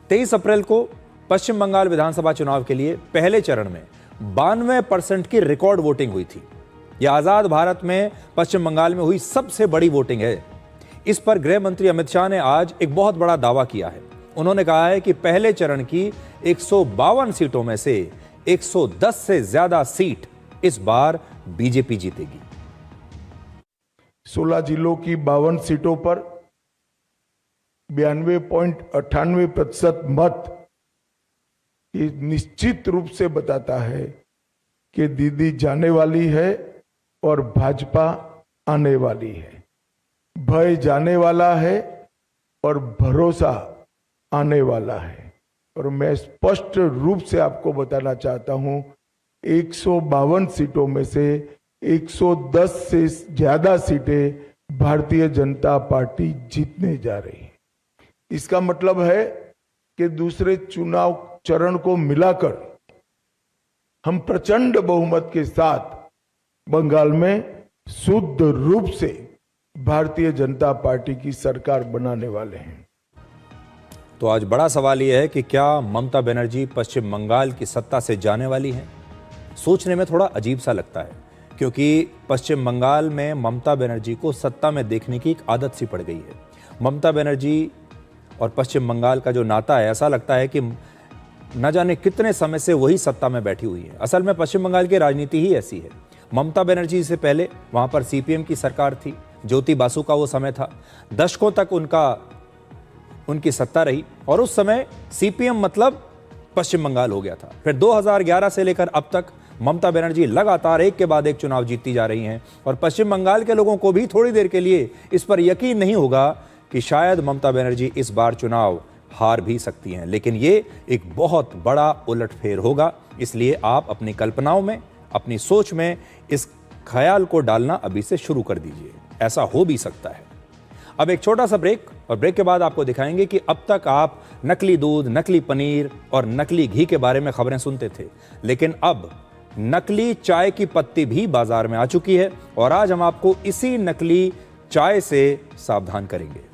23 अप्रैल को पश्चिम बंगाल विधानसभा चुनाव के लिए पहले चरण में 92% की रिकॉर्ड वोटिंग हुई थी। यह आजाद भारत में पश्चिम बंगाल में हुई सबसे बड़ी वोटिंग है। इस पर गृह मंत्री अमित शाह ने आज एक बहुत बड़ा दावा किया है। उन्होंने कहा है कि पहले चरण की 152 सीटों में से 110 से ज्यादा सीट इस बार बीजेपी जीतेगी। 16 जिलों की 52 सीटों पर 92.98% मत ये निश्चित रूप से बताता है कि दीदी जाने वाली है और भाजपा आने वाली है। भय जाने वाला है और भरोसा आने वाला है। और मैं स्पष्ट रूप से आपको बताना चाहता हूं, 152 सीटों में से 110 से ज्यादा सीटें भारतीय जनता पार्टी जीतने जा रही है। इसका मतलब है कि दूसरे चुनाव चरण को मिलाकर हम प्रचंड बहुमत के साथ बंगाल में शुद्ध रूप से भारतीय जनता पार्टी की सरकार बनाने वाले हैं। तो आज बड़ा सवाल यह है कि क्या ममता बनर्जी पश्चिम बंगाल की सत्ता से जाने वाली हैं? सोचने में थोड़ा अजीब सा लगता है, क्योंकि पश्चिम बंगाल में ममता बनर्जी को सत्ता में देखने की एक आदत सी पड़ गई है। ममता बनर्जी और पश्चिम बंगाल का जो नाता है, ऐसा लगता है कि न जाने कितने समय से वही सत्ता में बैठी हुई है। असल में पश्चिम बंगाल की राजनीति ही ऐसी है। ममता बनर्जी से पहले वहां पर सीपीएम की सरकार थी, ज्योति बासु का वो समय था, दशकों तक उनकी सत्ता रही और उस समय सीपीएम मतलब पश्चिम बंगाल हो गया था। फिर 2011 से लेकर अब तक ममता बनर्जी लगातार एक के बाद एक चुनाव जीतती जा रही हैं और पश्चिम बंगाल के लोगों को भी थोड़ी देर के लिए इस पर यकीन नहीं होगा कि शायद ममता बनर्जी इस बार चुनाव हार भी सकती हैं। लेकिन ये एक बहुत बड़ा उलटफेर होगा, इसलिए आप अपनी कल्पनाओं में, अपनी सोच में इस ख्याल को डालना अभी से शुरू कर दीजिए। ऐसा हो भी सकता है। अब एक छोटा सा ब्रेक, और ब्रेक के बाद आपको दिखाएंगे कि अब तक आप नकली दूध, नकली पनीर और नकली घी के बारे में खबरें सुनते थे, लेकिन अब नकली चाय की पत्ती भी बाजार में आ चुकी है और आज हम आपको इसी नकली चाय से सावधान करेंगे।